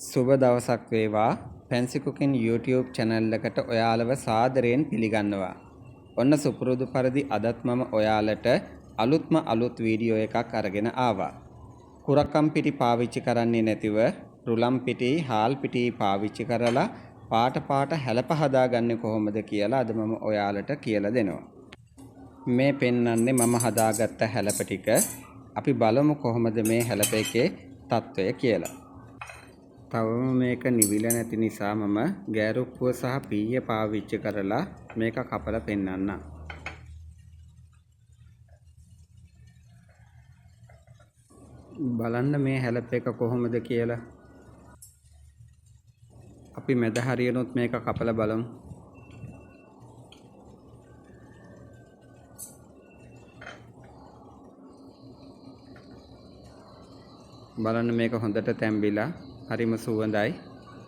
සුබ දවසක් වේවා. Fancy Cooking YouTube channel එකට ඔයාලව සාදරයෙන් පිළිගන්නවා. ඔන්න සුපුරුදු පරිදි අදත් මම ඔයාලට අලුත් වීඩියෝ එකක් අරගෙන ආවා. කුරක්කම් පිටි පාවිච්චි කරන්නේ නැතිව රුලම් පිටි, හාල් පිටි පාවිච්චි කරලා පාට හැලප හදාගන්නේ කොහොමද කියලා අද මම ඔයාලට කියලා දෙනවා. මේ පෙන්වන්නේ මම හදාගත්ත හැලප ටික. අපි බලමු කොහොමද මේ හැලප එකේ තත්ත්වය කියලා. තවම මේක නිවිලා නැති නිසා මම ගෑරුප්පුව සහ පීය පාවිච්චි කරලා මේක කපලා පෙන්නන්නම්. බලන්න මේ හැලප් එක කොහොමද කියලා. අපි මැද හරියනොත් මේක කපලා බලමු. බලන්න මේක හොඳට තැම්බිලා හරිම සුවඳයි.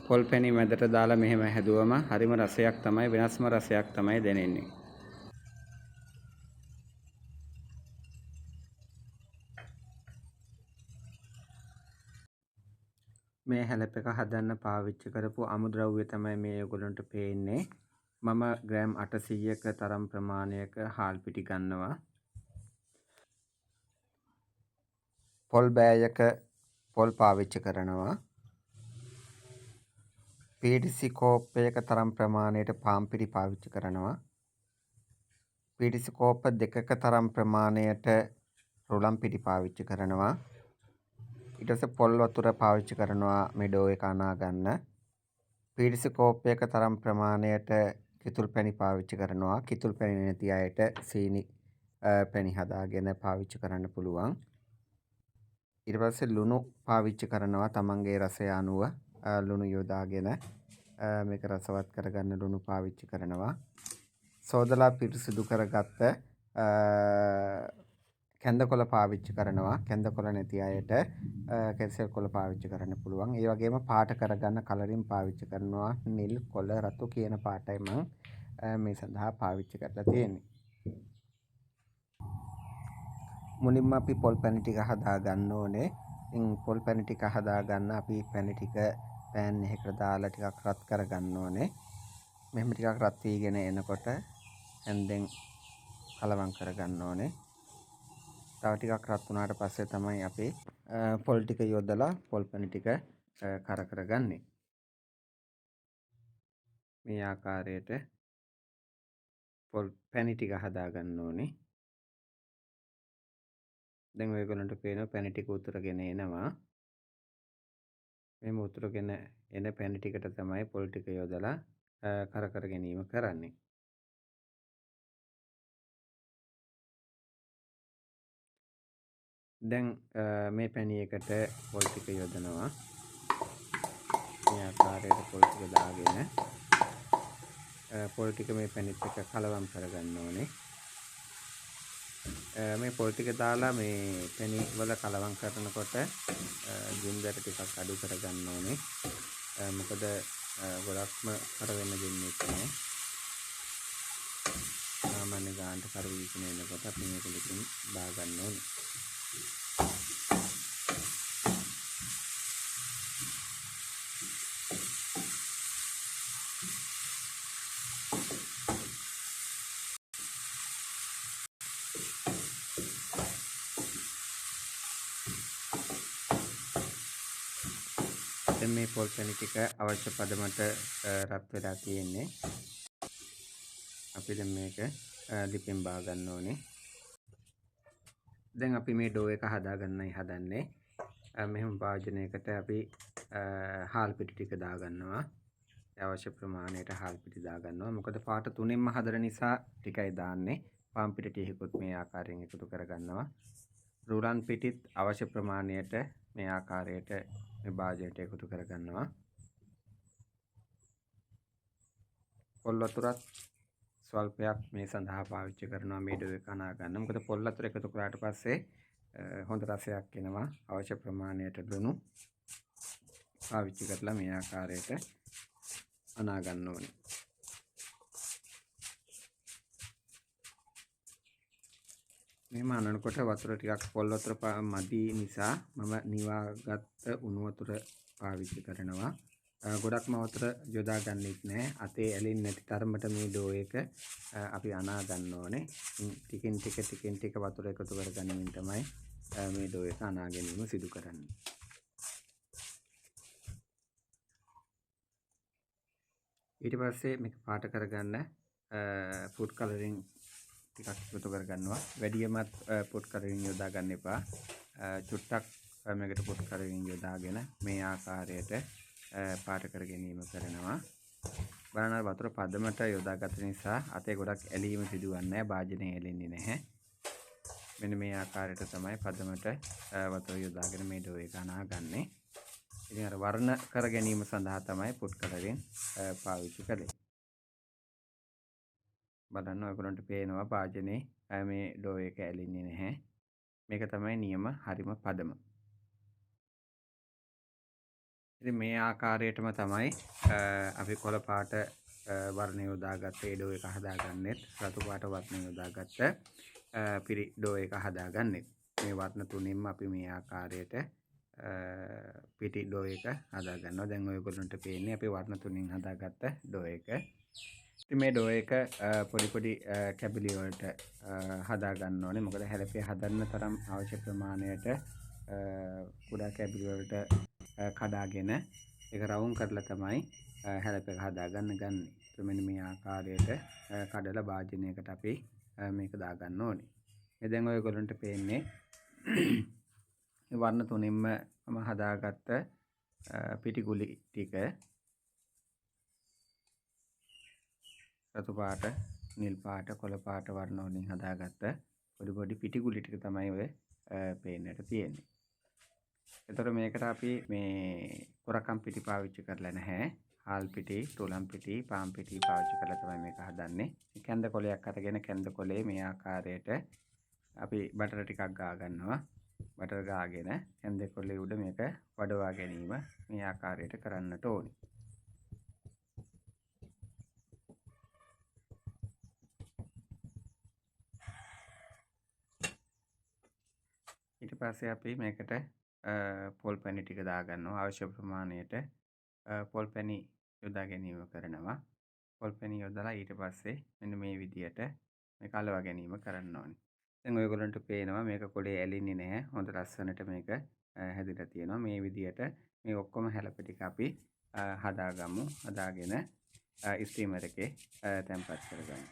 පොල් පැණි මැදට දාලා මෙහෙම හැදුවම හරිම රසයක් තමයි, වෙනස්ම රසයක් තමයි දැනෙන්නේ. මේ හැලප් එක හදන්න පාවිච්චි කරපු අමුද්‍රව්‍ය තමයි මේ ඔයගොල්ලන්ට පේන්නේ. මම ග්‍රෑම් 800ක තරම් ප්‍රමාණයක හාල් පිටි ගන්නවා. පොල් බෑයක පොල් පාවිච්චි කරනවා. PDC කෝප්පයක තරම් ප්‍රමාණයට පාන් පිටි පාවිච්චි කරනවා. PDC කෝප්ප දෙකක තරම් ප්‍රමාණයට රුලම් පිටි පාවිච්චි කරනවා. ඊට පස්සේ පොල් වතුර පාවිච්චි කරනවා මේ ඩෝ එක අනා ගන්න. PDC කෝප්පයක තරම් ප්‍රමාණයට කිතුල් පැණි පාවිච්චි කරනවා. කිතුල් පැණි නැති අයට සීනි පැණි හදාගෙන පාවිච්චි කරන්න පුළුවන්. ඊට පස්සේ ලුණු පාවිච්චි කරනවා තමන්ගේ රසය අනුව ලුණු යොදාගෙන මේක රසවත් කරගන්න ලුණු පාවිච්චි කරනවා. සෝදලා පිරිසිදු කරගත්ත කැඳකොළ පාවිච්චි කරනවා. කැඳකොළ නැති අයට කැසල් කොළ පාවිච්චි කරන්න පුළුවන්. ඒ වගේම පාට කරගන්න කලරින් පාවිච්චි කරනවා. නිල්, කොළ, රතු කියන පාටයි මම මේ සඳහා පාවිච්චි කරලා තියෙන්නේ. මුලින්ම අපි පොල් පැණි ටික හදා ගන්න ඕනේ. පොල් පැණි ටික හදා ගන්න අපි පැණි ටික පෑන් එකකට දාලා ටිකක් රත් කර ගන්න ඕනේ. මෙහෙම ටිකක් රත් වීගෙන එනකොට හැන්දෙන් කලවම් කර ගන්න ඕනේ. තව ටිකක් රත් වුණාට පස්සේ තමයි අපි පොල් ටික යොදලා පොල් පැණි ටික කර කරගන්නේ. මේ ආකාරයට පොල් පැණි ටික හදා ගන්න ඕනේ. දැන් ඔයගොල්ලන්ට පේනවා පැණි ටික උතුරගෙන එනවා. මේ උතුරගෙන එන පැණි ටිකට තමයි පොල් ටික යොදලා කර ගැනීම කරන්නේ. දැන් මේ පැණි එකට පොල් ටික යොදනවා. මේ ආකාරයට පොල් ටික දාගෙන පොල් ටික මේ පැණිත් එක්ක කලවම් කරගන්න ඕනේ. මේ පොල් ටික දාලා මේ පැණි වල කලවම් කරනකොට ගින්දර ටිකක් අඩු කරගන්න ඕනේ. මොකද ගොඩක්ම කර වෙන්න දෙන්නේ නැහැ. සාමාන්‍ය ගානට කර වීගෙන එනකොට අපි මේක ලිකින් බා ගන්න ඕනේ. දැන් මේ පොල් පැණි ටික අවශ්‍ය පදමට රත් වෙලා තියෙන්නේ. අපි දැන් මේක ලිපෙන් බා ගන්න ඕනේ. දැන් අපි මේ ඩෝ එක හදාගන්නයි හදන්නේ. මෙහෙම භාජනයකට අපි හාල් පිටි ටික දා ගන්නවා. අවශ්‍ය ප්‍රමාණයට හාල් පිටි දා ගන්නවා. මොකද පාට තුනෙන්ම හදන නිසා ටිකයි දාන්නේ. පාන් පිටි ටිකකුත් මේ ආකාරයෙන් එකතු කර ගන්නවා. රුලන් පිටිත් අවශ්‍ය ප්‍රමාණයට මේ ආකාරයට මේ භාජනයට එකතු කර ගන්නවා. පොල් වතුරත් ස්වල්පයක් මේ සඳහා පාවිච්චි කරනවා මේ ඩෝ එක අනා ගන්න. මොකද පොල් වතුර එකතු කරාට පස්සේ හොඳ රසයක් එනවා. අවශ්‍ය ප්‍රමාණයට ලුණු පාවිච්චි කරලා මේ ආකාරයට අනා ගන්න ඕනේ. මෙහෙම අනනකොට වතුර ටිකක් පොල් වතුර මදි නිසා මම නිවාගත්ත උණු වතුර පාවිච්චි කරනවා. ගොඩක්ම වතුර යොදා ගන්නෙත් නැහැ. අතේ ඇලෙන්නේ නැති තරමට මේ ඩෝ එක අපි අනා ගන්න ඕනේ. ටිකෙන් ටික වතුර එකතු කරගන්නමින් තමයි මේ ඩෝ එක අනා ගැනීම සිදු කරන්නේ. ඊට පස්සේ මේක පාට කරගන්න ෆුඩ් කලරින් ටිකක් එකතු කරගන්නවා. වැඩියමත් ෆුඩ් කලරින් යොදා ගන්න එපා. චුට්ටක් මේකට ෆුඩ් කලරින් යොදාගෙන මේ ආකාරයට පාට කර ගැනීම කරනවා. බලන්න වතුර පදමට යොදාගත නිසා අතේ ගොඩක් ඇලීම සිදුවන්නේ නැහැ. භාජනය ඇලෙන්නේ නැහැ. මෙන්න මේ ආකාරයට තමයි පදමට වතුර යොදාගෙන මේ ඩෝ එක අනාගන්නේ. ඉතින් අර වර්ණ කර ගැනීම සඳහා තමයි ෆුඩ් කලරින් පාවිච්චි කළේ. බලන්න ඔයගොල්ලන්ට පේනවා භාජනයේ මේ ඩෝ එක ඇලෙන්නේ නැහැ. මේක තමයි නියම හරිම පදම. ඉතින් මේ ආකාරයටම තමයි අපි කොළ පාට වර්ණය යොදාගත්ත ඩෝ එක හදාගන්නෙත් රතු පාට වර්ණය යොදාගත්ත පිරි ඩෝ එක හදාගන්නෙත්. මේ වර්ණ තුනින්ම අපි මේ ආකාරයට පිටි ඩෝ එක හදාගන්නවා. දැන් ඔයගොල්ලන්ට පේන්නේ අපි වර්ණ තුنين හදාගත්ත ඩෝ එක. ඉතින් මේ ඩෝ එක පොඩි කැබලි වලට හදා ගන්න ඕනේ. මොකද හැලපේ හදන්න තරම් අවශ්‍ය ප්‍රමාණයට කුඩා කැබලි වලට කඩාගෙන ඒක රවුම් කරලා තමයි හැලපේ හදා ගන්න ගන්නේ. මෙන්න මේ ආකාරයට කඩලා භාජනයකට අපි මේක දා ගන්න ඕනේ. මේ දැන් ඔයගොල්ලන්ට පේන්නේ වර්ණ තුනින්ම මම හදාගත්ත පිටි ගුලි ටික රතු පාට, නිල් පාට, කොළ පාට වර්ණ වලින් හදාගත්ත පොඩි පිටි ගුලි ටික තමයි ඔය පේන්නට තියෙන්නේ. එතකොට මේකට අපි මේ කොරකම් පිටි පාවිච්චි කරලා නැහැ. හාල් පිටි, තුලම් පිටි, පාන් පිටි පාවිච්චි කරලා තමයි මේක හදන්නේ. කැඳ කොලයක් අරගෙන කැඳ කොලේ මේ ආකාරයට අපි බටර් ටිකක් ගා ගන්නවා. බටර් ගාගෙන කැඳ කොලේ උඩ මේක වඩවා ගැනීම මේ ආකාරයට කරන්නට ඕනේ. ඊට පස්සේ අපි මේකට පොල් පැණි ටික දා ගන්නවා. අවශ්‍ය ප්‍රමාණයට පොල් පැණි යොදා ගැනීම කරනවා. පොල් පැණි යොදලා ඊට පස්සේ මෙන්න මේ විදියට මේක අලවා ගැනීම කරන්න ඕනේ. දැන් ඔයගොල්ලන්ට පේනවා මේක කොලේ ඇලින්නේ නැහැ. හොඳ ලස්සනට මේක හැදිලා තියෙනවා. මේ විදියට මේ ඔක්කොම හැලප ටික අපි හදාගමු. හදාගෙන ස්ටීමර් එකේ තැම්පත් කරගමු.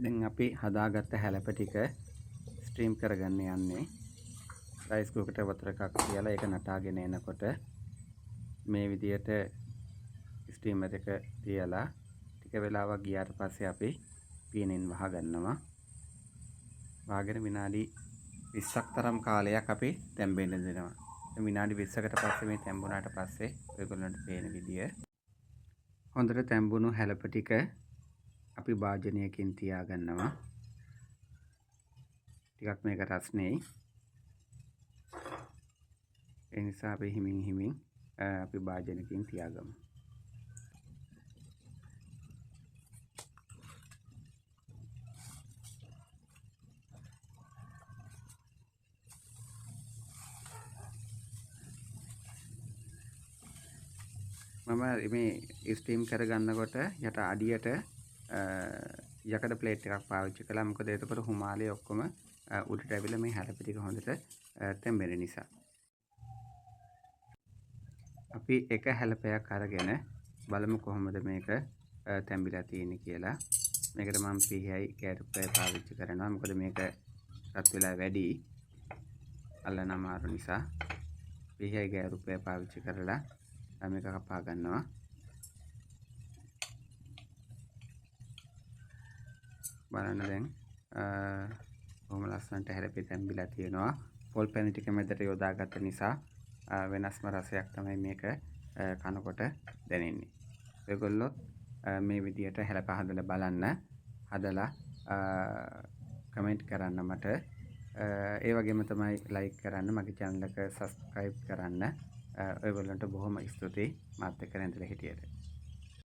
දැන් අපි හදාගත්ත හැලප ටික ස්ට්‍රීම් කරගන්න යන්නේ. රයිස් කුකරට වතුර එකක් තියලා ඒක නටාගෙන එනකොට මේ විදියට ස්ටීමර් එක තියලා ටික වෙලාවක් ගියාට පස්සේ අපි පීනෙන් වහ ගන්නවා. වහගෙන විනාඩි 20ක් තරම් කාලයක් අපි තැම්බෙන්න දෙනවා. විනාඩි 20කට පස්සේ මේ තැම්බුණාට පස්සේ ඔයගොල්ලන්ට පේන විදිය හොඳට තැම්බුණු හැලප ටික අපි භාජනයකින් තියා ගන්නවා. ටිකක් මේක රස්නෙයි. ඒ නිසා අපි හිමින් අපි භාජනයකින් තියාගමු. මම මේ ස්ටීම් කරගන්නකොට යට අඩියට යකඩ ප්ලේට් එකක් පාවිච්චි කළා. මොකද එතකොට හුමාලේ ඔක්කොම උඩට ඇවිල්ලා මේ හැලප ටික හොඳට තැම්බෙන නිසා. අපි එක හැලපයක් අරගෙන බලමු කොහොමද මේක තැම්බිලා තියෙන්නේ කියලා. මේකට මම PHI කැටුප්පය පාවිච්චි කරනවා. මොකද මේක රත් වෙලා වැඩි අල්ලන අමාරු නිසා PHI කැටුප්පය පාවිච්චි කරලා මේක කපා ගන්නවා. බලන්න දැන් බොහොම ලස්සනට හැලපේ තැම්බිලා තියෙනවා. පොල් පැණි ටික මැදට යොදාගත්ත නිසා වෙනස්ම රසයක් තමයි මේක කනකොට දැනෙන්නේ. ඔයගොල්ලොත් මේ විදියට හැලප හදලා බලන්න. හදලා කමෙන්ට් කරන්න මට. ඒ වගේම තමයි ලයික් කරන්න, මගේ channel එක subscribe කරන්න. ඔයගොල්ලන්ට බොහොම ස්තුතියි මාත් එක්ක රැඳිලා හිටියට.